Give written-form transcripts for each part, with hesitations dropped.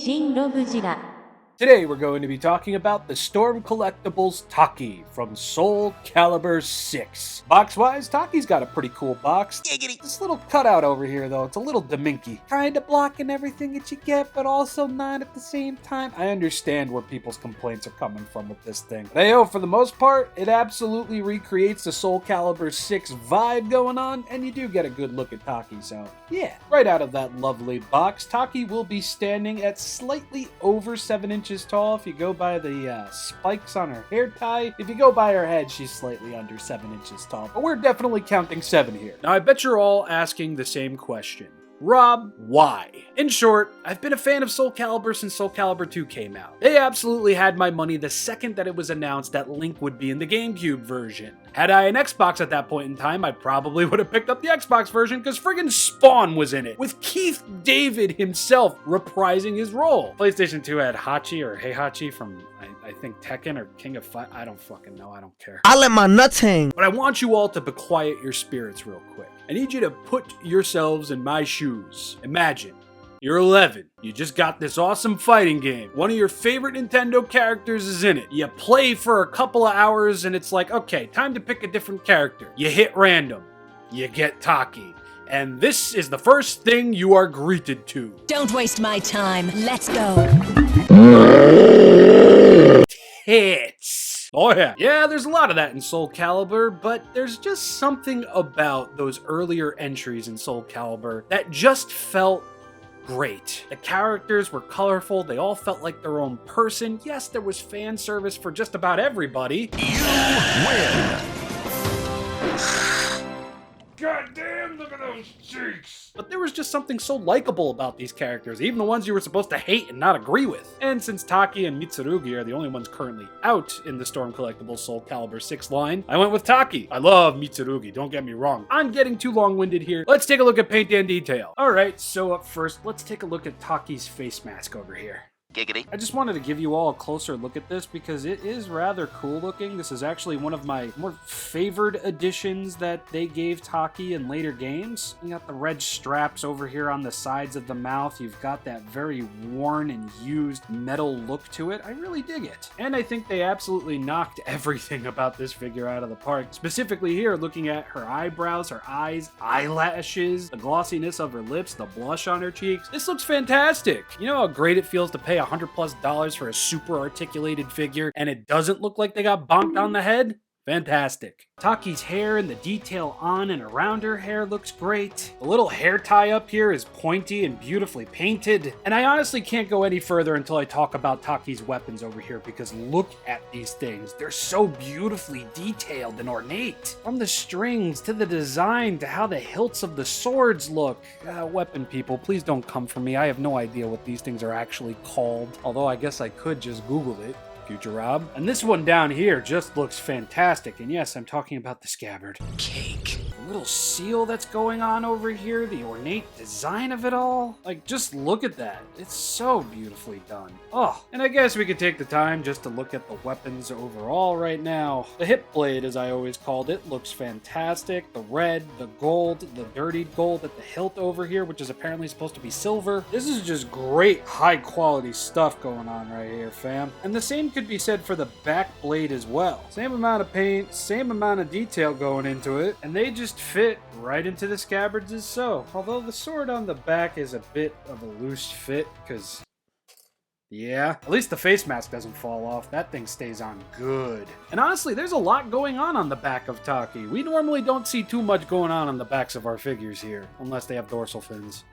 ShinRobjira. Today we're going to be talking about the Storm Collectibles Taki from Soulcalibur 6. Box-wise, Taki's got a pretty cool box. Giggity. This little cutout over here though, it's a little Dominky. Kinda blocking everything that you get, but also not at the same time. I understand where people's complaints are coming from with this thing. But hey, for the most part, it absolutely recreates the Soulcalibur 6 vibe going on, and you do get a good look at Taki, so yeah. Right out of that lovely box, Taki will be standing at slightly over 7 inches tall if you go by the spikes on her hair tie. If you go by her head, she's slightly under 7 inches tall, but we're definitely counting 7 here. Now I bet you're all asking the same question. Rob, why? In short, I've been a fan of Soulcalibur since Soulcalibur 2 came out. They absolutely had my money the second that it was announced that Link would be in the GameCube version. Had I an Xbox at that point in time, I probably would have picked up the Xbox version because friggin' Spawn was in it, with Keith David himself reprising his role. PlayStation 2 had Hachi or Heihachi from, I think Tekken or King of Fight. I don't fucking know, I don't care. I let my nuts hang. But I want you all to be quiet your spirits real quick. I need you to put yourselves in my shoes. Imagine, you're 11. You just got this awesome fighting game. One of your favorite Nintendo characters is in it. You play for a couple of hours and it's like, okay, time to pick a different character. You hit random. You get Taki. And this is the first thing you are greeted to. Don't waste my time. Let's go. Tits. Oh yeah. Yeah, there's a lot of that in Soulcalibur, but there's just something about those earlier entries in Soulcalibur that just felt great. The characters were colorful, they all felt like their own person. Yes, there was fan service for just about everybody. You win! God damn, look at those cheeks! But there was just something so likable about these characters, even the ones you were supposed to hate and not agree with. And since Taki and Mitsurugi are the only ones currently out in the Storm Collectibles Soulcalibur 6 line, I went with Taki. I love Mitsurugi, don't get me wrong. I'm getting too long-winded here. Let's take a look at paint and detail. Alright, so up first, let's take a look at Taki's face mask over here. Giggity. I just wanted to give you all a closer look at this because it is rather cool looking. This is actually one of my more favored additions that they gave Taki in later games. You got the red straps over here on the sides of the mouth. You've got that very worn and used metal look to it. I really dig it. And I think they absolutely knocked everything about this figure out of the park. Specifically here, looking at her eyebrows, her eyes, eyelashes, the glossiness of her lips, the blush on her cheeks. This looks fantastic. You know how great it feels to pay $100+ for a super articulated figure and it doesn't look like they got bonked on the head? Fantastic. Taki's hair and the detail on and around her hair looks great. The little hair tie up here is pointy and beautifully painted. And I honestly can't go any further until I talk about Taki's weapons over here because look at these things. They're so beautifully detailed and ornate. From the strings to the design to how the hilts of the swords look. Weapon people, please don't come for me. I have no idea what these things are actually called. Although I guess I could just Google it. Future Rob. And this one down here just looks fantastic. And yes, I'm talking about the scabbard. Cake. The little seal that's going on over here, the ornate design of it all. Like, just look at that. It's so beautifully done. Oh, and I guess we could take the time just to look at the weapons overall right now. The hip blade, as I always called it, looks fantastic. The red, the gold, the dirtied gold at the hilt over here, which is apparently supposed to be silver. This is just great high quality stuff going on right here, fam. And the same could be said for the back blade as well. Same amount of paint, same amount of detail going into it, and they just fit right into the scabbards as so. Although the sword on the back is a bit of a loose fit, because yeah, at least the face mask doesn't fall off. That thing stays on good. And honestly, there's a lot going on the back of Taki. We normally don't see too much going on the backs of our figures here, unless they have dorsal fins.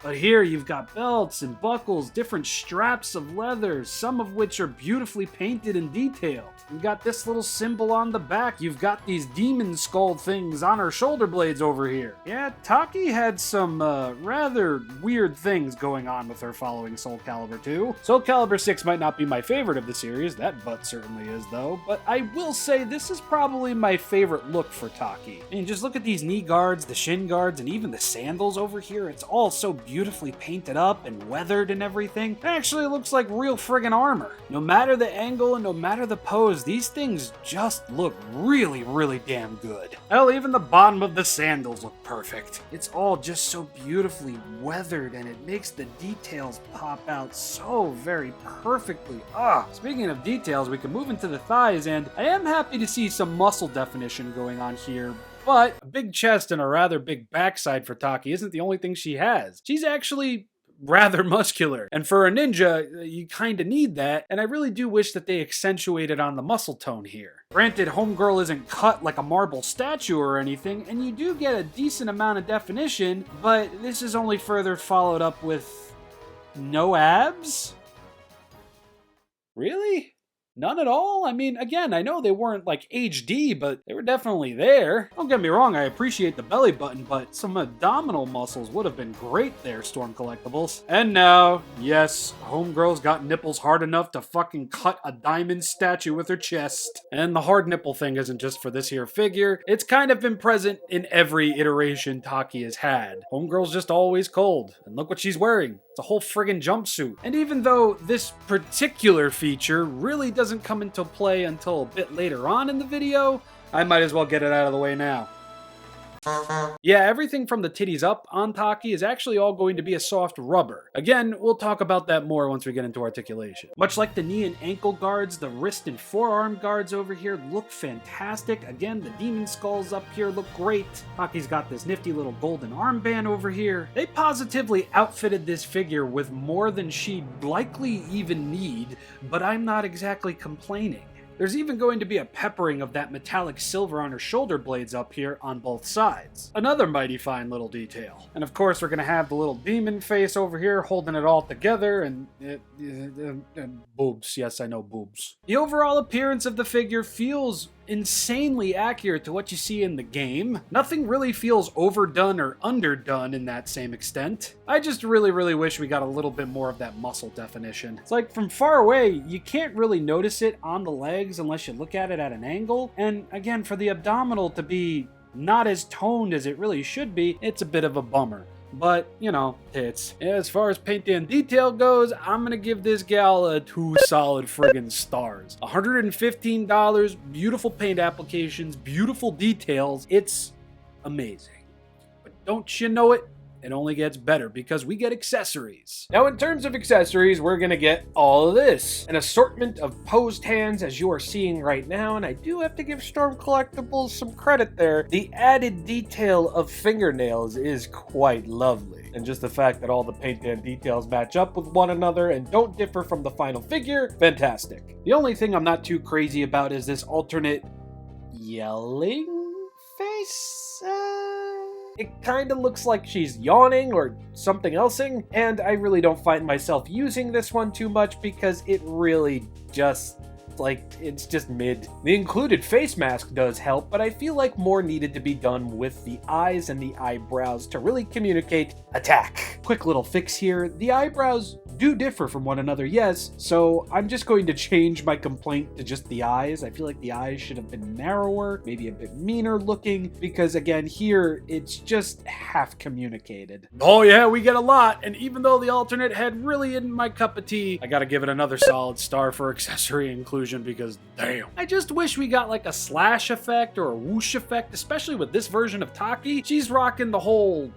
But here you've got belts and buckles, different straps of leather, some of which are beautifully painted and detailed. You've got this little symbol on the back. You've got these demon skull things on her shoulder blades over here. Yeah, Taki had some rather weird things going on with her following Soulcalibur 2. Soulcalibur 6 might not be my favorite of the series, that butt certainly is though, but I will say this is probably my favorite look for Taki. I mean, just look at these knee guards, the shin guards, and even the sandals over here. It's all so beautiful beautifully painted up and weathered and everything. It actually looks like real friggin' armor. No matter the angle and no matter the pose, these things just look really, really damn good. Hell, even the bottom of the sandals look perfect. It's all just so beautifully weathered and it makes the details pop out so very perfectly. Speaking of details, we can move into the thighs, and I am happy to see some muscle definition going on here. But a big chest and a rather big backside for Taki isn't the only thing she has. She's actually rather muscular. And for a ninja, you kinda need that, and I really do wish that they accentuated on the muscle tone here. Granted, homegirl isn't cut like a marble statue or anything, and you do get a decent amount of definition, but this is only further followed up with no abs? Really? None at all? I mean, again, I know they weren't like HD, but they were definitely there. Don't get me wrong, I appreciate the belly button, but some abdominal muscles would have been great there, Storm Collectibles. And now, yes, homegirl's got nipples hard enough to fucking cut a diamond statue with her chest. And the hard nipple thing isn't just for this here figure, it's kind of been present in every iteration Taki has had. Homegirl's just always cold, and look what she's wearing. It's a whole friggin' jumpsuit. And even though this particular feature really doesn't come into play until a bit later on in the video, I might as well get it out of the way now. Yeah, everything from the titties up on Taki is actually all going to be a soft rubber. Again, we'll talk about that more once we get into articulation. Much like the knee and ankle guards, the wrist and forearm guards over here look fantastic. Again, the demon skulls up here look great. Taki's got this nifty little golden armband over here. They positively outfitted this figure with more than she'd likely even need, but I'm not exactly complaining. There's even going to be a peppering of that metallic silver on her shoulder blades up here on both sides. Another mighty fine little detail. And of course we're going to have the little demon face over here holding it all together and boobs. Yes, I know, boobs. The overall appearance of the figure feels insanely accurate to what you see in the game. Nothing really feels overdone or underdone in that same extent. I just really wish we got a little bit more of that muscle definition. It's like from far away, you can't really notice it on the legs unless you look at it at an angle. And again, for the abdominal to be not as toned as it really should be, it's a bit of a bummer. But, you know, tits. As far as paint and detail goes, I'm gonna give this gal a 2 solid friggin' stars. $115, beautiful paint applications, beautiful details. It's amazing. But don't you know it? It only gets better because we get accessories. Now, in terms of accessories, we're gonna get all of this. An assortment of posed hands, as you are seeing right now, and I do have to give Storm Collectibles some credit there. The added detail of fingernails is quite lovely. And just the fact that all the paint and details match up with one another and don't differ from the final figure, fantastic. The only thing I'm not too crazy about is this alternate yelling face? It kind of looks like she's yawning or something elsing, and I really don't find myself using this one too much because it really just, it's just mid. The included face mask does help, but I feel like more needed to be done with the eyes and the eyebrows to really communicate attack. Quick little fix here, the eyebrows do differ from one another, yes, so I'm just going to change my complaint to just the eyes. I feel like the eyes should have been narrower, maybe a bit meaner looking, because again, here, it's just half communicated. Oh yeah, we get a lot, and even though the alternate head really isn't my cup of tea, I gotta give it another solid star for accessory inclusion because damn. I just wish we got like a slash effect or a whoosh effect, especially with this version of Taki. She's rocking the whole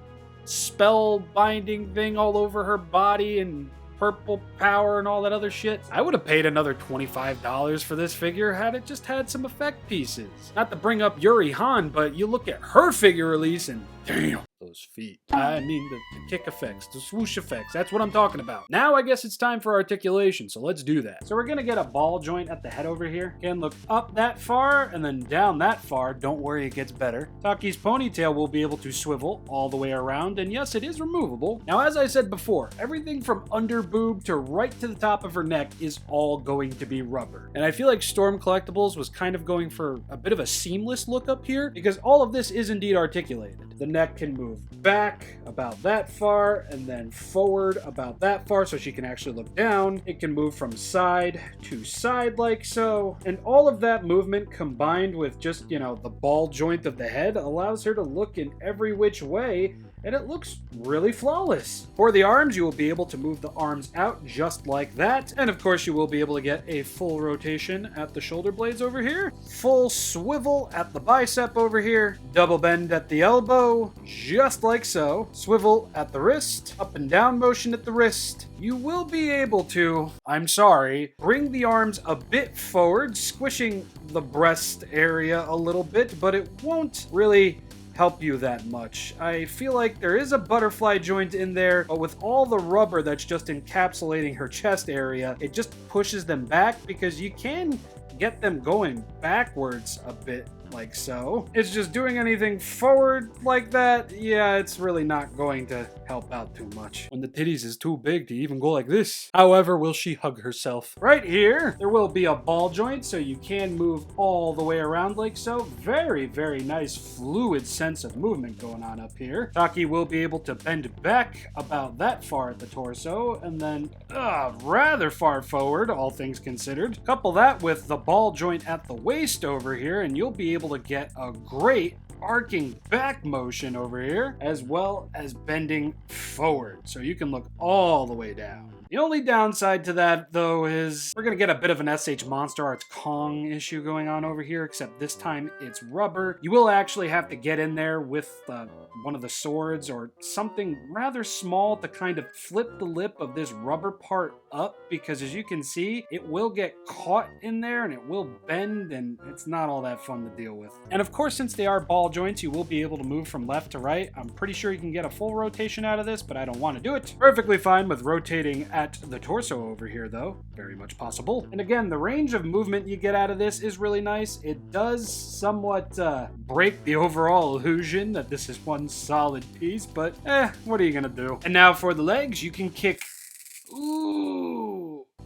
spell binding thing all over her body and purple power and all that other shit. I would have paid another $25 for this figure had it just had some effect pieces. Not to bring up Yuri Han, but you look at her figure release and damn, those feet. I mean the kick effects, the swoosh effects, that's what I'm talking about. Now I guess it's time for articulation, so let's do that. So we're gonna get a ball joint at the head over here. Again, look up that far and then down that far. Don't worry, it gets better. Taki's ponytail will be able to swivel all the way around, and yes, it is removable. Now, as I said before, everything from under boob to right to the top of her neck is all going to be rubber. And I feel like Storm Collectibles was kind of going for a bit of a seamless look up here because all of this is indeed articulated. The neck can move back about that far and then forward about that far so she can actually look down. It can move from side to side like so. And all of that movement combined with just, you know, the ball joint of the head allows her to look in every which way and it looks really flawless. For the arms, you will be able to move the arms out just like that, and of course you will be able to get a full rotation at the shoulder blades over here, full swivel at the bicep over here, double bend at the elbow, just like so, swivel at the wrist, up and down motion at the wrist. You will be able to, I'm sorry, bring the arms a bit forward, squishing the breast area a little bit, but it won't really help you that much. I feel like there is a butterfly joint in there, but with all the rubber that's just encapsulating her chest area, it just pushes them back because you can get them going backwards a bit like so. It's just doing anything forward like that, yeah, it's really not going to help out too much when the titties is too big to even go like this. However, will she hug herself? Right here, there will be a ball joint, so you can move all the way around like so. Very, very nice fluid sense of movement going on up here. Taki will be able to bend back about that far at the torso, and then rather far forward, all things considered. Couple that with the ball joint at the waist over here, and you'll be able to get a great arcing back motion over here, as well as bending forward, so you can look all the way down. The only downside to that, though, is we're going to get a bit of an SH Monster Arts Kong issue going on over here, except this time it's rubber. You will actually have to get in there with one of the swords or something rather small to kind of flip the lip of this rubber part up, because as you can see, it will get caught in there and it will bend, and it's not all that fun to deal with. And of course, since they are ball joints, you will be able to move from left to right. I'm pretty sure you can get a full rotation out of this, but I don't want to do it. Perfectly fine with rotating at the torso over here, though. Very much possible. And again, the range of movement you get out of this is really nice. It does somewhat break the overall illusion that this is one solid piece, but what are you gonna do? And now for the legs, you can kick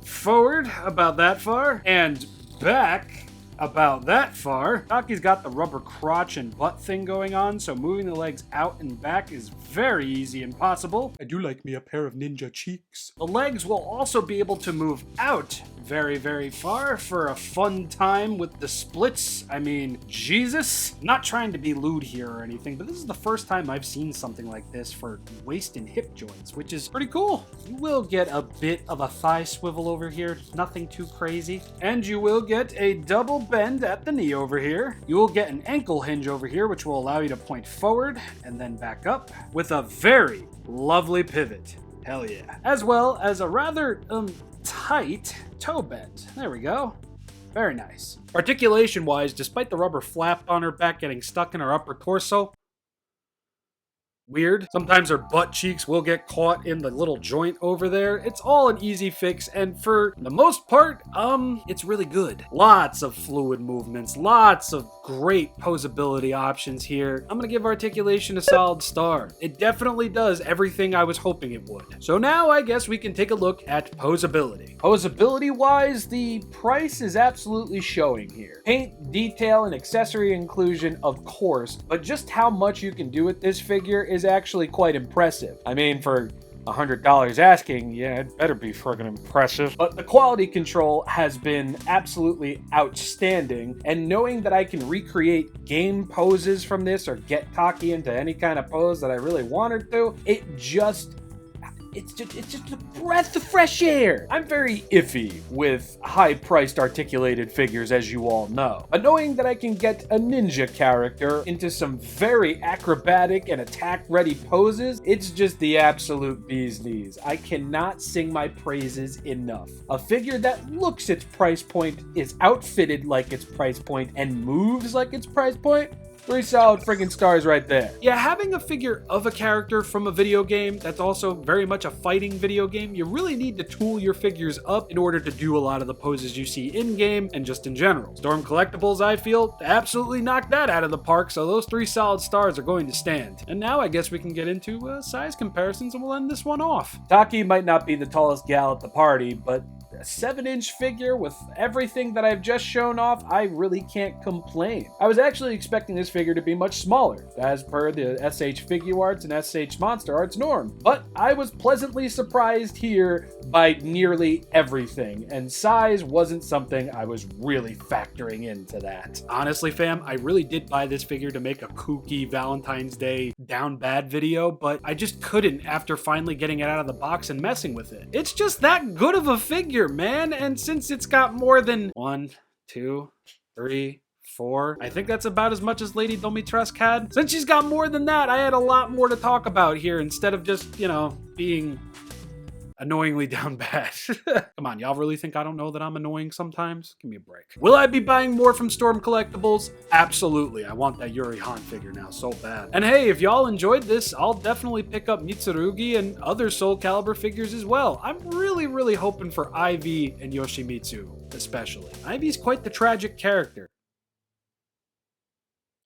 forward about that far and back about that far. Taki's got the rubber crotch and butt thing going on, so moving the legs out and back is very easy and possible. I do like me a pair of ninja cheeks. The legs will also be able to move out very, very far for a fun time with the splits. I mean, Jesus. I'm not trying to be lewd here or anything, but this is the first time I've seen something like this for waist and hip joints, which is pretty cool. You will get a bit of a thigh swivel over here, nothing too crazy. And you will get a double bend at the knee over here. You will get an ankle hinge over here, which will allow you to point forward and then back up with a very lovely pivot. Hell yeah. As well as a rather tight toe bend. There we go. Very nice. Articulation wise, despite the rubber flap on her back getting stuck in her upper torso, weird. Sometimes her butt cheeks will get caught in the little joint over there. It's all an easy fix, and for the most part, it's really good. Lots of fluid movements, lots of great posability options here. I'm gonna give Articulation a solid star. It definitely does everything I was hoping it would. So now I guess we can take a look at posability. Posability wise, the price is absolutely showing here. Paint, detail, and accessory inclusion, of course, but just how much you can do with this figure is actually quite impressive. I mean, for $100 asking, yeah, it better be friggin' impressive. But the quality control has been absolutely outstanding, and knowing that I can recreate game poses from this or get Taki into any kind of pose that I really wanted to, it's just a breath of fresh air. I'm very iffy with high-priced articulated figures, as you all know. But knowing that I can get a ninja character into some very acrobatic and attack-ready poses, it's just the absolute bee's knees. I cannot sing my praises enough. A figure that looks its price point, is outfitted like its price point, and moves like its price point, 3 solid friggin' stars right there. Yeah, having a figure of a character from a video game that's also very much a fighting video game, you really need to tool your figures up in order to do a lot of the poses you see in-game and just in general. Storm Collectibles, I feel, absolutely knocked that out of the park, so those 3 solid stars are going to stand. And now I guess we can get into size comparisons and we'll end this one off. Taki might not be the tallest gal at the party, but a 7-inch figure with everything that I've just shown off, I really can't complain. I was actually expecting this figure to be much smaller, as per the SH Figuarts and SH Monster Arts norm, but I was pleasantly surprised here by nearly everything, and size wasn't something I was really factoring into that. Honestly, fam, I really did buy this figure to make a kooky Valentine's Day down bad video, but I just couldn't after finally getting it out of the box and messing with it. It's just that good of a figure, man, and since it's got more than 1, 2, 3, 4. I think that's about as much as Lady Domitresk had. Since she's got more than that, I had a lot more to talk about here instead of just, you know, being annoyingly down bad. Come on, y'all really think I don't know that I'm annoying sometimes? Give me a break. Will I be buying more from Storm Collectibles? Absolutely. I want that Yuri Han figure now so bad. And hey, if y'all enjoyed this, I'll definitely pick up Mitsurugi and other Soulcalibur figures as well. I'm really hoping for Ivy and Yoshimitsu, especially. Ivy's quite the tragic character.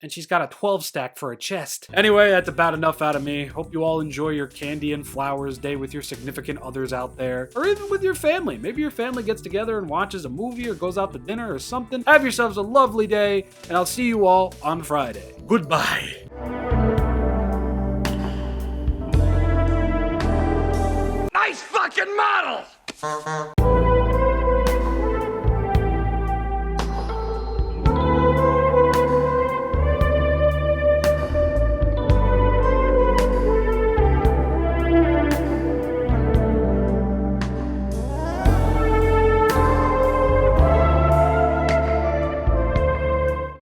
And she's got a 12 stack for a chest. Anyway, that's about enough out of me. Hope you all enjoy your candy and flowers day with your significant others out there, or even with your family. Maybe your family gets together and watches a movie or goes out to dinner or something. Have yourselves a lovely day, and I'll see you all on Friday. Goodbye. Nice fucking model!